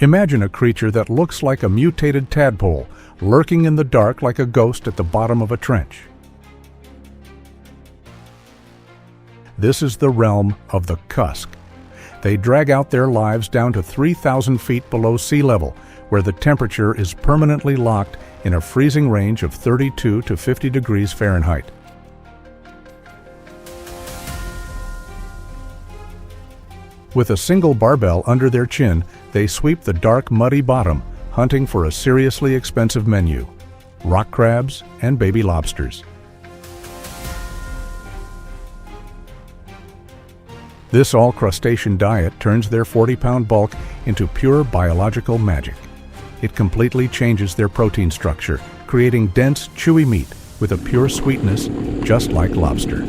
Imagine a creature that looks like a mutated tadpole, lurking in the dark like a ghost at the bottom of a trench. This is the realm of the Cusk. They drag out their lives down to 3,000 feet below sea level, where the temperature is permanently locked in a freezing range of 32 to 50 degrees Fahrenheit. With a single barbell under their chin, they sweep the dark, muddy bottom, hunting for a seriously expensive menu: rock crabs and baby lobsters. This all-crustacean diet turns their 40-pound bulk into pure biological magic. It completely changes their protein structure, creating dense, chewy meat with a pure sweetness just like lobster.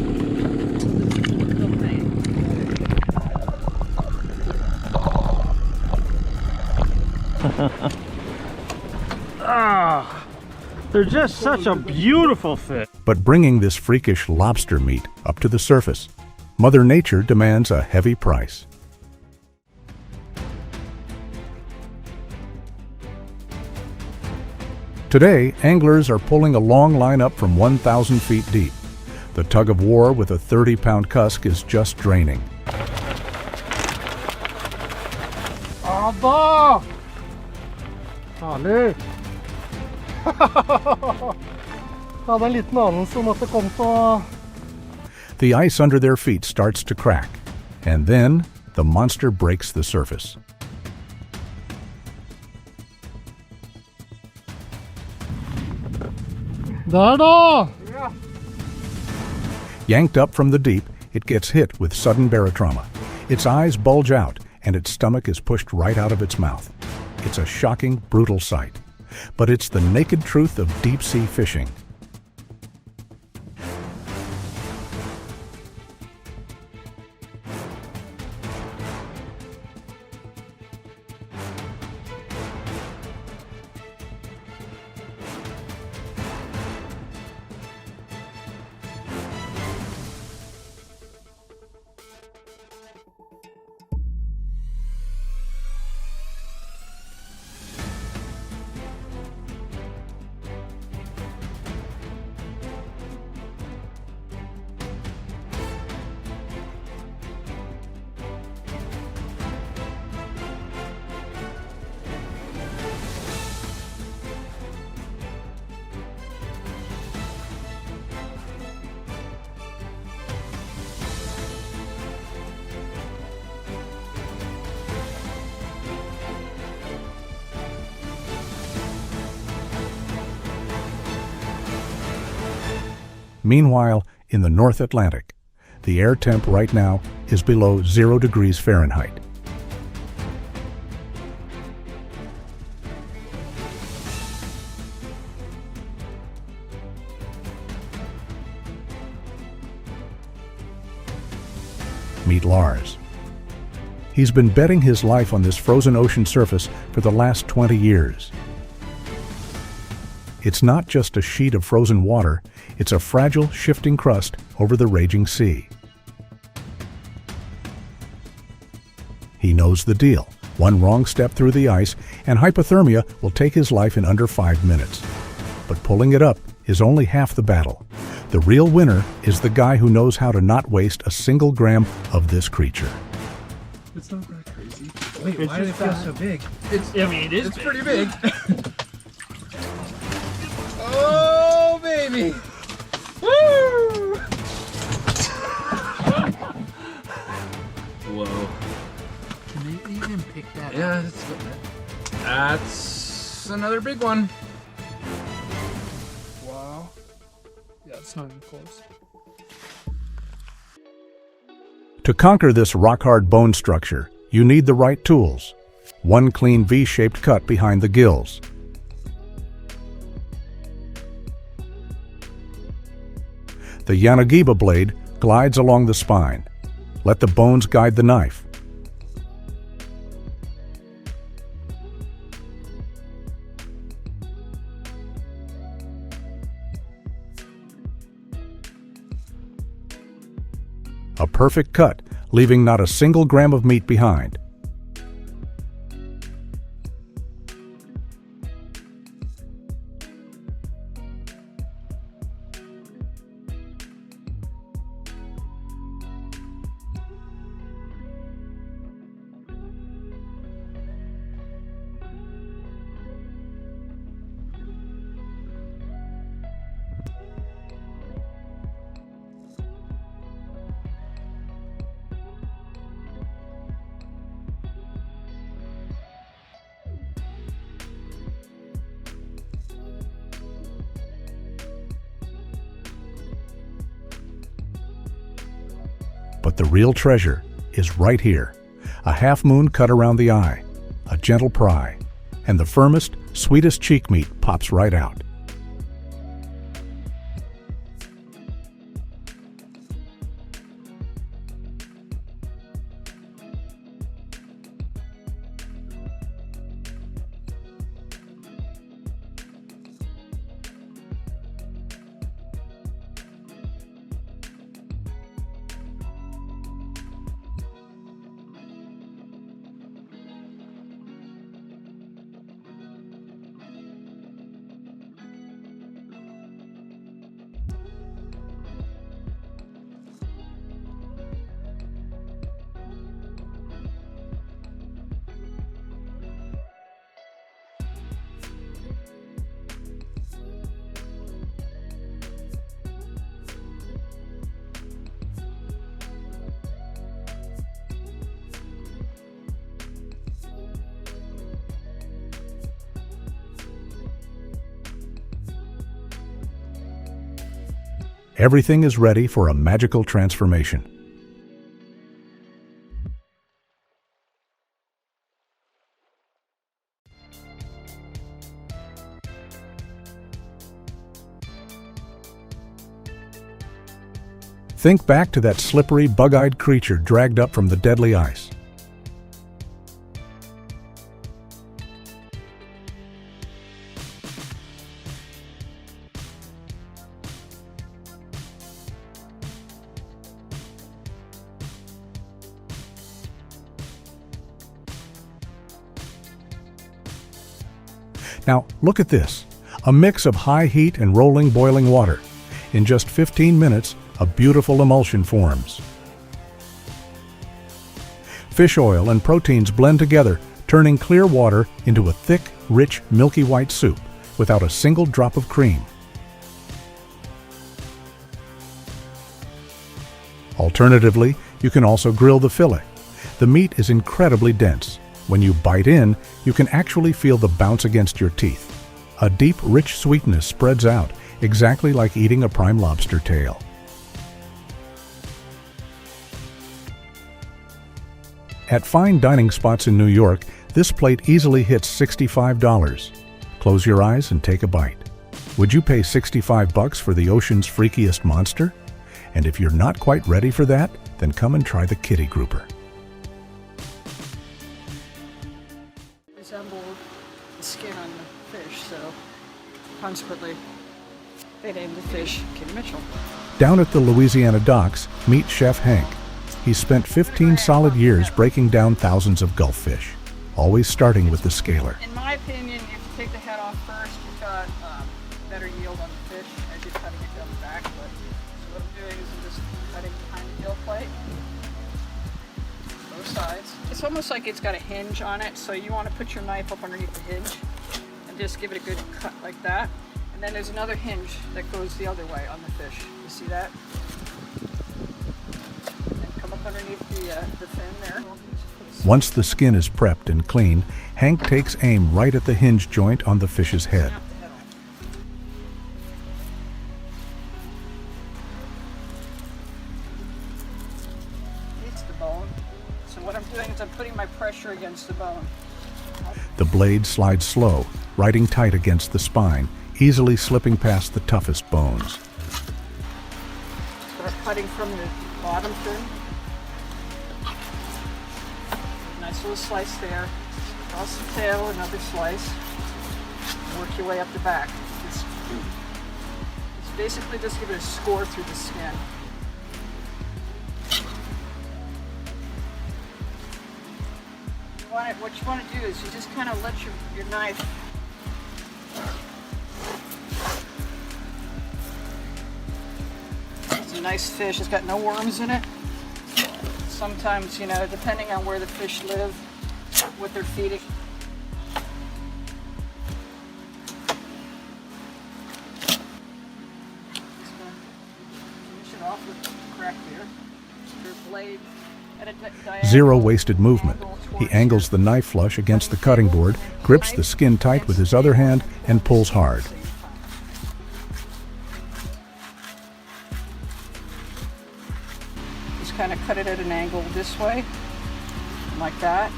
They're just such a beautiful fit. But bringing this freakish lobster meat up to the surface, Mother Nature demands a heavy price. Today, anglers are pulling a long line up from 1,000 feet deep. The tug of war with a 30-pound cusk is just draining. Abba! Herlig! Hadde en liten anelse om at det kom til å... The ice under their feet starts to crack, and then the monster breaks the surface. Der da! Yanked up from the deep, it gets hit with sudden barotrauma. Its eyes bulge out, and its stomach is pushed right out of its mouth. It's a shocking, brutal sight. But it's the naked truth of deep-sea fishing. Meanwhile, in the North Atlantic, the air temp right now is below 0 degrees Fahrenheit. Meet Lars. He's been betting his life on this frozen ocean surface for the last 20 years. It's not just a sheet of frozen water, it's a fragile, shifting crust over the raging sea. He knows the deal. One wrong step through the ice, and hypothermia will take his life in under 5 minutes. But pulling it up is only half the battle. The real winner is the guy who knows how to not waste a single gram of this creature. It's not that crazy. Wait, why does it feel so big? It's pretty big. Oh, baby! Woo! Whoa. Can they even pick that Yeah, up? that's another big one. Wow. Yeah, it's not even close. To conquer this rock-hard bone structure, you need the right tools. One clean V-shaped cut behind the gills. The Yanagiba blade glides along the spine. Let the bones guide the knife. A perfect cut, leaving not a single gram of meat behind. But the real treasure is right here. A half moon cut around the eye, a gentle pry, and the firmest, sweetest cheek meat pops right out. Everything is ready for a magical transformation. Think back to that slippery, bug-eyed creature dragged up from the deadly ice. Now, look at this. A mix of high heat and rolling boiling water. In just 15 minutes, a beautiful emulsion forms. Fish oil and proteins blend together, turning clear water into a thick, rich, milky white soup without a single drop of cream. Alternatively, you can also grill the fillet. The meat is incredibly dense. When you bite in, you can actually feel the bounce against your teeth. A deep, rich sweetness spreads out, exactly like eating a prime lobster tail. At fine dining spots in New York, this plate easily hits $65. Close your eyes and take a bite. Would you pay $65 for the ocean's freakiest monster? And if you're not quite ready for that, then come and try the kitty grouper. Resembled the skin on the fish, so consequently they named the fish Kitty Mitchell. Down at the Louisiana docks, meet Chef Hank. He's spent 15 solid years breaking down thousands of Gulf fish, always starting with the scaler. In my opinion, if you take the head off first, you've got better yield on the fish as you're cutting it down the back. But so what I'm doing is I'm just cutting behind the gill plate, both sides. It's almost like it's got a hinge on it, so you want to put your knife up underneath the hinge and just give it a good cut like that. And then there's another hinge that goes the other way on the fish. You see that? And come up underneath the fin there. Once the skin is prepped and clean, Hank takes aim right at the hinge joint on the fish's head. It's the bone. So what I'm doing is I'm putting my pressure against the bone. The blade slides slow, riding tight against the spine, easily slipping past the toughest bones. Start cutting from the bottom fin. Nice little slice there. Across the tail, another slice. Work your way up the back. It's basically just give it a score through the skin. What you want to do is you just kind of let your knife It's a nice fish. It's got no worms in it. Sometimes, you know, depending on where the fish live, what they're feeding. Just gonna finish it off with crack here. Your blade at a diagonal. Zero wasted movement. He angles the knife flush against the cutting board, grips the skin tight with his other hand, and pulls hard. Just kind of cut it at an angle this way, like that.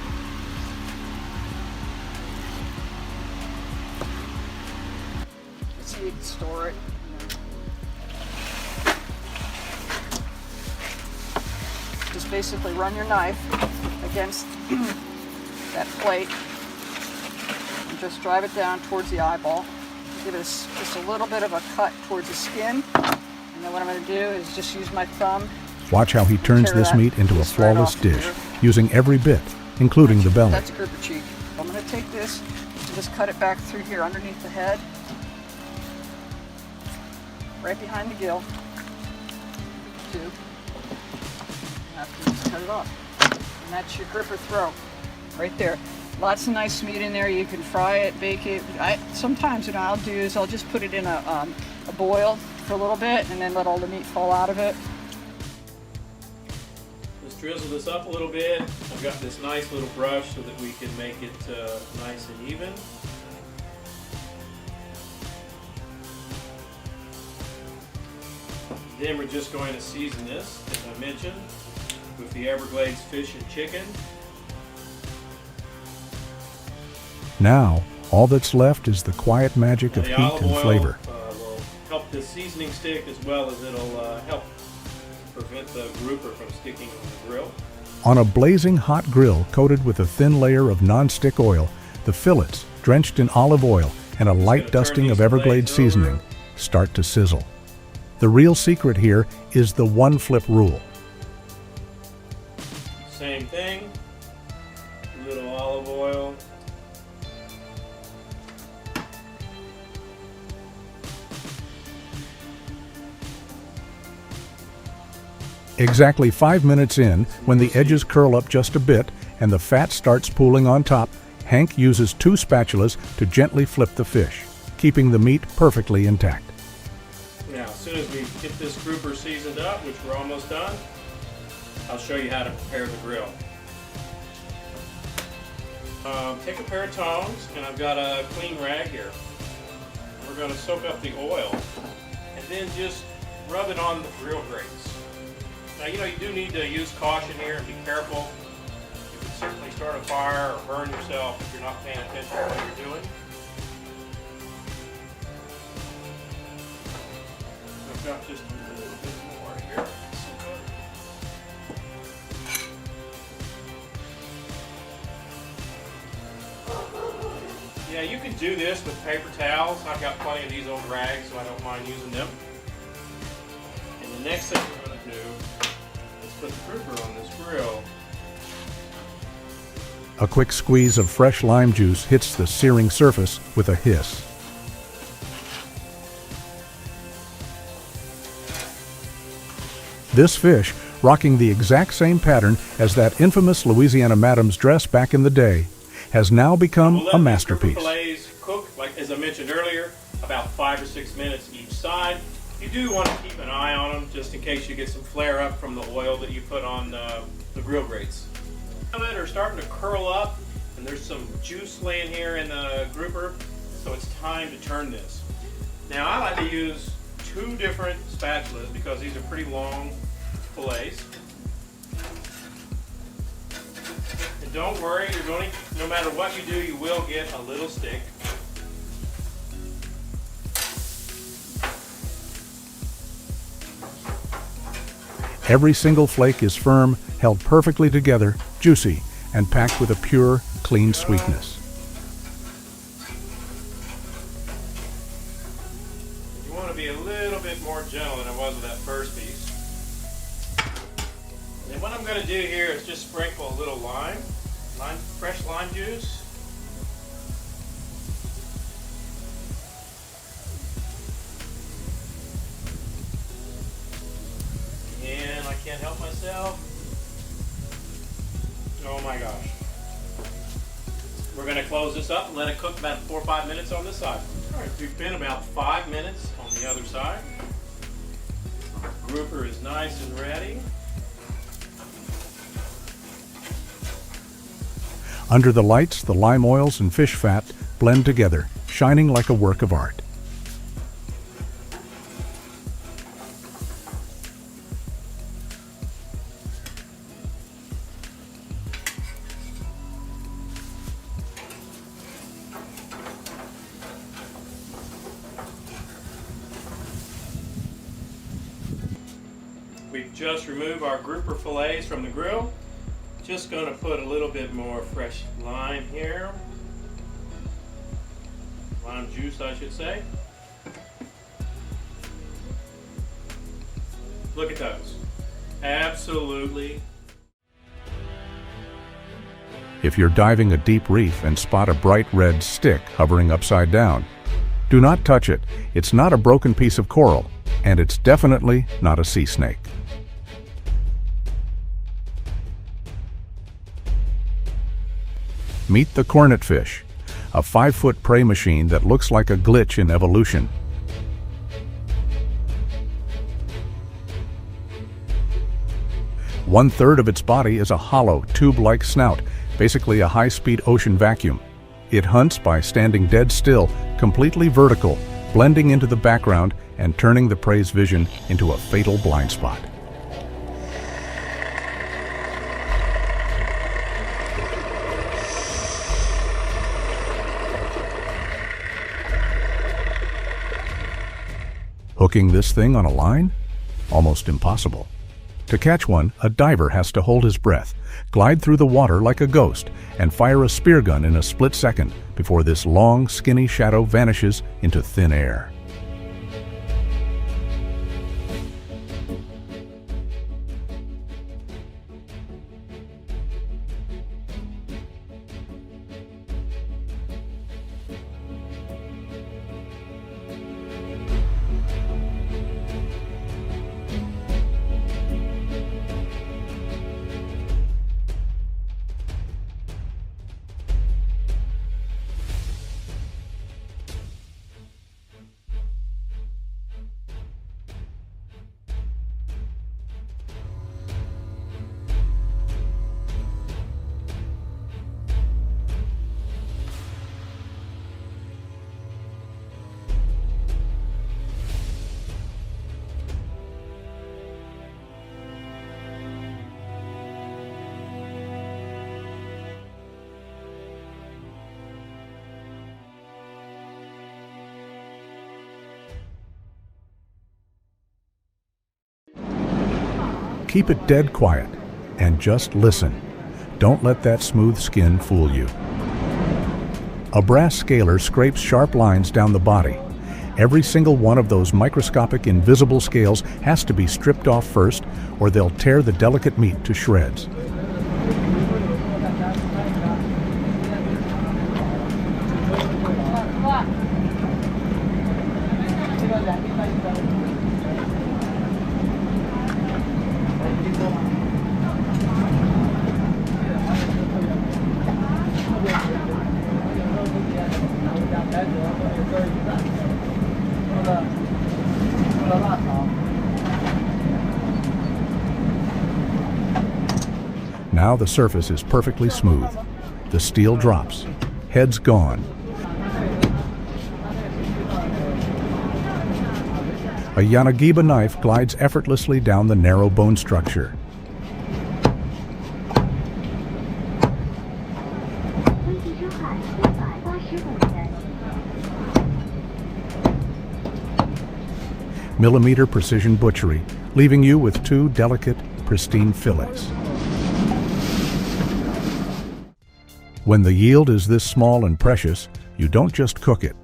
So you can store it. Just basically run your knife against that plate and just drive it down towards the eyeball. Give it just a little bit of a cut towards the skin. And then what I'm going to do is just use my thumb. Watch how he turns this meat into a flawless dish, using every bit, including the belly. That's a grouper cheek. I'm going to take this and just cut it back through here underneath the head, right behind the gill. Two. After just cut it off. And that's your grouper throat, right there. Lots of nice meat in there. You can fry it, bake it. Sometimes what I'll do is I'll just put it in a boil for a little bit and then let all the meat fall out of it. Let's drizzle this up a little bit. I've got this nice little brush so that we can make it nice and even. Then we're just going to season this, as I mentioned, with the Everglades fish and chicken. Now, all that's left is the quiet magic of heat and flavor. Will help the seasoning stick as well as it'll help prevent the grouper from sticking on the grill. On a blazing hot grill coated with a thin layer of non-stick oil, the fillets, drenched in olive oil and a light dusting of Everglades seasoning, start to sizzle. The real secret here is the one-flip rule. Same thing, a little olive oil. Exactly 5 minutes in, when the edges curl up just a bit and the fat starts pooling on top, Hank uses 2 spatulas to gently flip the fish, keeping the meat perfectly intact. Now, as soon as we get this grouper seasoned up, which we're almost done, I'll show you how to prepare the grill. Take a pair of tongs, and I've got a clean rag here. We're going to soak up the oil, and then just rub it on the grill grates. Now, you know, you do need to use caution here and be careful. You can certainly start a fire or burn yourself if you're not paying attention to what you're doing. I've got just a little bit more here. Yeah, you can do this with paper towels. I've got plenty of these old rags, so I don't mind using them. And the next thing we're going to do is put the grouper on this grill. A quick squeeze of fresh lime juice hits the searing surface with a hiss. This fish, rocking the exact same pattern as that infamous Louisiana Madam's dress back in the day, has now become a masterpiece. Fillets cook, like as I mentioned earlier, about 5 or 6 minutes each side. You do want to keep an eye on them just in case you get some flare up from the oil that you put on the grill grates. Some of it are starting to curl up, and there's some juice laying here in the grouper, so it's time to turn this. Now I like to use 2 different spatulas because these are pretty long fillets. And don't worry, no matter what you do, you will get a little stick. Every single flake is firm, held perfectly together, juicy, and packed with a pure, clean sweetness. You want to be a little bit more gentle than I was with that first piece. And what I'm going to do here is just sprinkle a little fresh lime juice. And I can't help myself. Oh my gosh. We're going to close this up and let it cook about 4 or 5 minutes on this side. Alright, we've been about 5 minutes on the other side. Grouper is nice and ready. Under the lights, the lime oils and fish fat blend together, shining like a work of art. just removed our grouper fillets from the grill. Just going to put a little bit more fresh lime here. Lime juice, I should say. Look at those. Absolutely. If you're diving a deep reef and spot a bright red stick hovering upside down, do not touch it. It's not a broken piece of coral, and it's definitely not a sea snake. Meet the cornet fish, a 5-foot prey machine that looks like a glitch in evolution. One-third of its body is a hollow, tube-like snout, basically a high-speed ocean vacuum. It hunts by standing dead still, completely vertical, blending into the background and turning the prey's vision into a fatal blind spot. Hooking this thing on a line? Almost impossible. To catch one, a diver has to hold his breath, glide through the water like a ghost, and fire a spear gun in a split second before this long, skinny shadow vanishes into thin air. Keep it dead quiet and just listen. Don't let that smooth skin fool you. A brass scaler scrapes sharp lines down the body. Every single one of those microscopic invisible scales has to be stripped off first, or they'll tear the delicate meat to shreds. Now the surface is perfectly smooth. The steel drops. Head's gone. A Yanagiba knife glides effortlessly down the narrow bone structure. Millimeter precision butchery, leaving you with 2 delicate, pristine fillets. When the yield is this small and precious, you don't just cook it.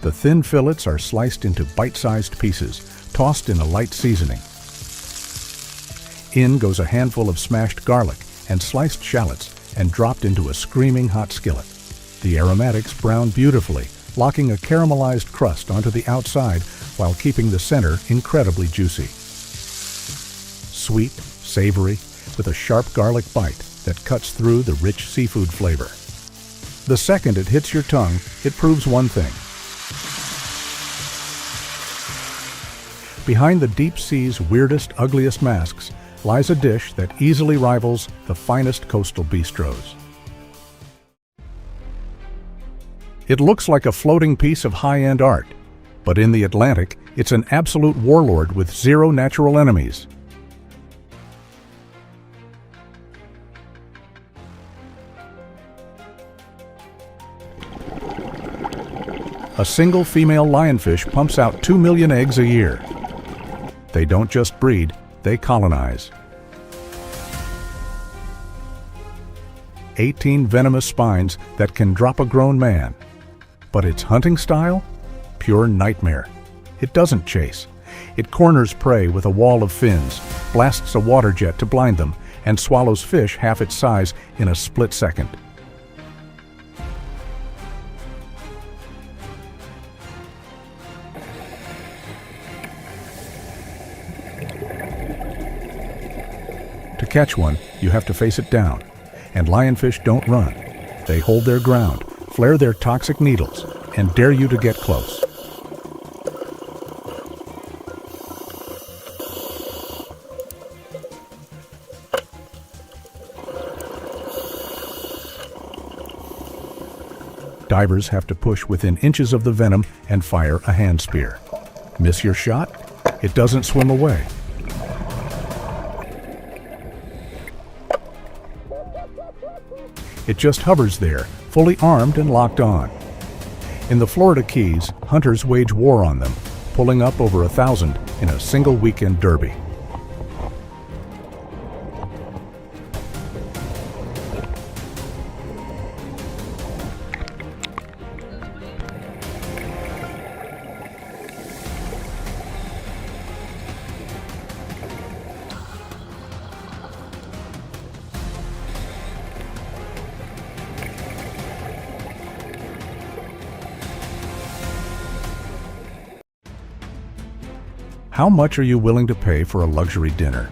The thin fillets are sliced into bite-sized pieces, tossed in a light seasoning. In goes a handful of smashed garlic and sliced shallots and dropped into a screaming hot skillet. The aromatics brown beautifully, locking a caramelized crust onto the outside while keeping the center incredibly juicy. Sweet, savory, with a sharp garlic bite that cuts through the rich seafood flavor. The second it hits your tongue, it proves one thing. Behind the deep sea's weirdest, ugliest masks lies a dish that easily rivals the finest coastal bistros. It looks like a floating piece of high-end art, but in the Atlantic, it's an absolute warlord with 0 natural enemies. A single female lionfish pumps out 2 million eggs a year. They don't just breed, they colonize. 18 venomous spines that can drop a grown man. But its hunting style? Pure nightmare. It doesn't chase. It corners prey with a wall of fins, blasts a water jet to blind them, and swallows fish half its size in a split second. To catch one, you have to face it down. And lionfish don't run. They hold their ground, flare their toxic needles, and dare you to get close. Divers have to push within inches of the venom and fire a hand spear. Miss your shot? It doesn't swim away. It just hovers there, fully armed and locked on. In the Florida Keys, hunters wage war on them, pulling up over 1,000 in a single weekend derby. How much are you willing to pay for a luxury dinner?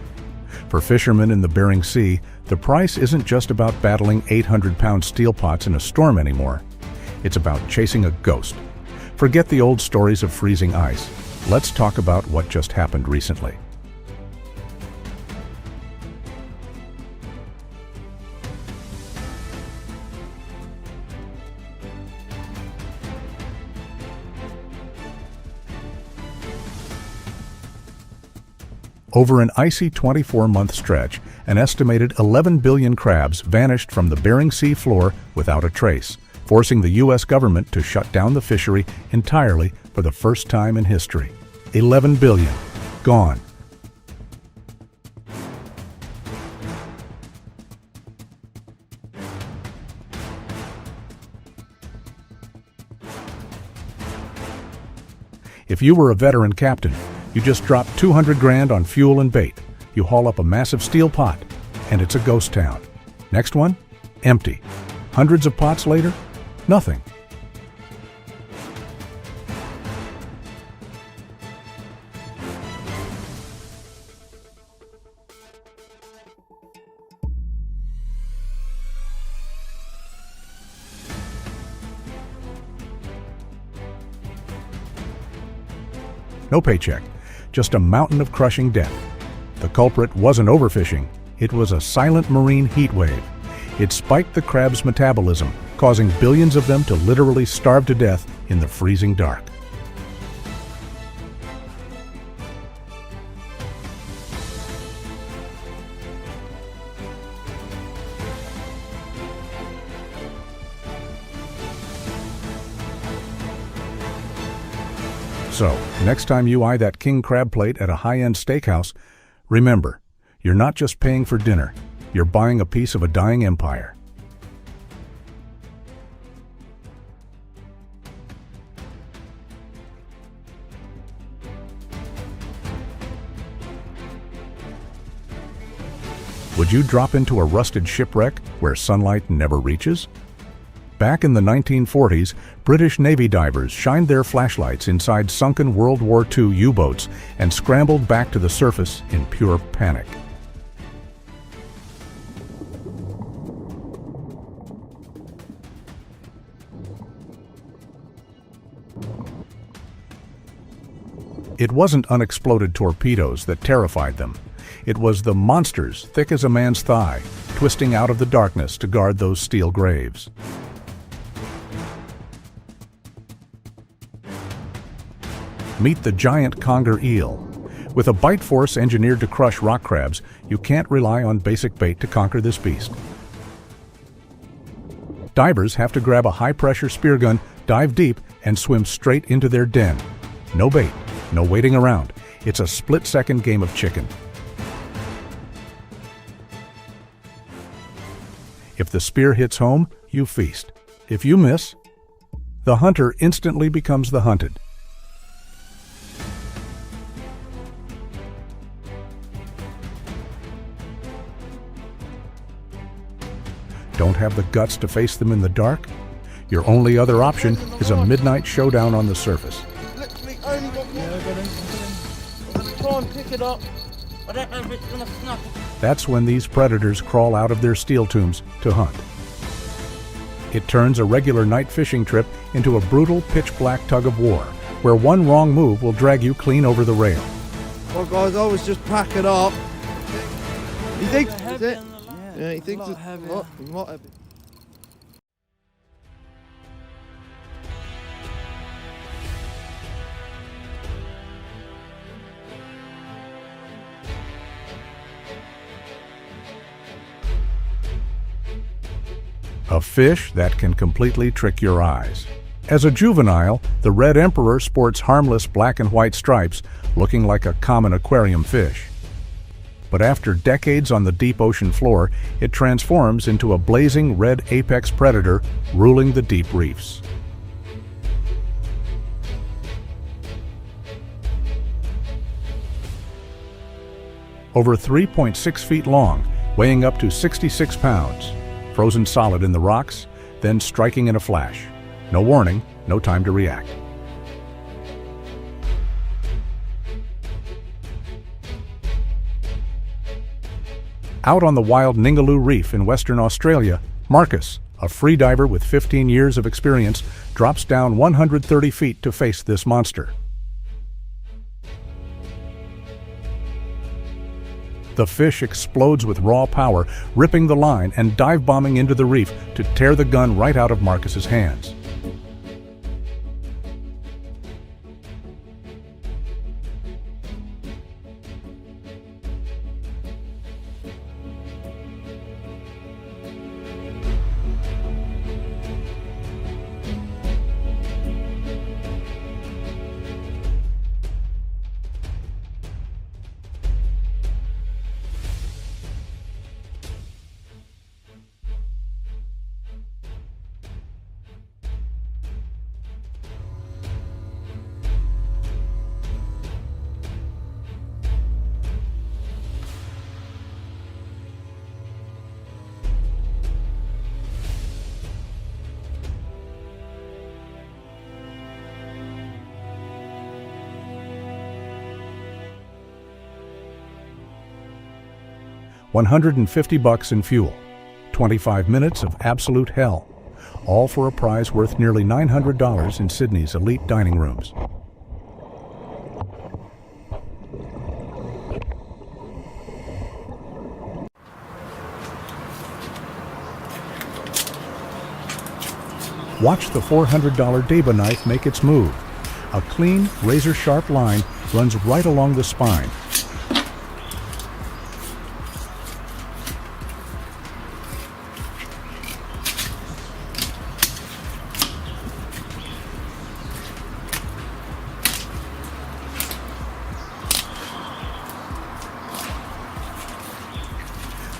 For fishermen in the Bering Sea, the price isn't just about battling 800-pound steel pots in a storm anymore. It's about chasing a ghost. Forget the old stories of freezing ice. Let's talk about what just happened recently. Over an icy 24-month stretch, an estimated 11 billion crabs vanished from the Bering Sea floor without a trace, forcing the U.S. government to shut down the fishery entirely for the first time in history. 11 billion. Gone. If you were a veteran captain, you just drop 200 grand on fuel and bait. You haul up a massive steel pot, and it's a ghost town. Next one? Empty. Hundreds of pots later? Nothing. No paycheck. Just a mountain of crushing debt. The culprit wasn't overfishing, it was a silent marine heat wave. It spiked the crab's metabolism, causing billions of them to literally starve to death in the freezing dark. So, next time you eye that king crab plate at a high-end steakhouse, remember, you're not just paying for dinner, you're buying a piece of a dying empire. Would you drop into a rusted shipwreck where sunlight never reaches? Back in the 1940s, British Navy divers shined their flashlights inside sunken World War II U-boats and scrambled back to the surface in pure panic. It wasn't unexploded torpedoes that terrified them. It was the monsters thick as a man's thigh, twisting out of the darkness to guard those steel graves. Meet the giant conger eel. With a bite force engineered to crush rock crabs, you can't rely on basic bait to conquer this beast. Divers have to grab a high-pressure spear gun, dive deep, and swim straight into their den. No bait, no waiting around. It's a split-second game of chicken. If the spear hits home, you feast. If you miss, the hunter instantly becomes the hunted. Don't have the guts to face them in the dark? Your only other option is a midnight showdown on the surface. Literally only got one. I'm gonna try and pick it up. I don't know if it's gonna snap. That's when these predators crawl out of their steel tombs to hunt. It turns a regular night fishing trip into a brutal pitch-black tug-of-war, where one wrong move will drag you clean over the rail. Well, guys, I was just packing up. You think that's it? Yeah, he thinks it's not heavy. A fish that can completely trick your eyes. As a juvenile, the red emperor sports harmless black and white stripes, looking like a common aquarium fish. But after decades on the deep ocean floor, it transforms into a blazing red apex predator ruling the deep reefs. Over 3.6 feet long, weighing up to 66 pounds, frozen solid in the rocks, then striking in a flash. No warning, no time to react. Out on the wild Ningaloo Reef in Western Australia, Marcus, a free diver with 15 years of experience, drops down 130 feet to face this monster. The fish explodes with raw power, ripping the line and dive-bombing into the reef to tear the gun right out of Marcus's hands. $150 in fuel, 25 minutes of absolute hell, all for a prize worth nearly $900 in Sydney's elite dining rooms. Watch the $400 Deba knife make its move. A clean, razor-sharp line runs right along the spine.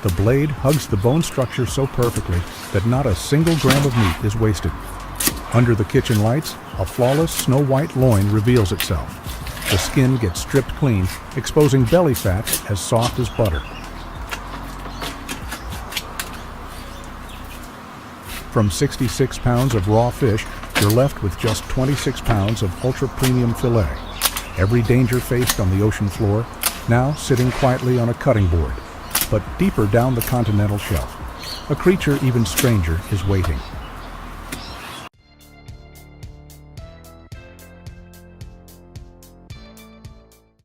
The blade hugs the bone structure so perfectly that not a single gram of meat is wasted. Under the kitchen lights, a flawless snow-white loin reveals itself. The skin gets stripped clean, exposing belly fat as soft as butter. From 66 pounds of raw fish, you're left with just 26 pounds of ultra-premium fillet. Every danger faced on the ocean floor, now sitting quietly on a cutting board. But deeper down the continental shelf, a creature even stranger is waiting.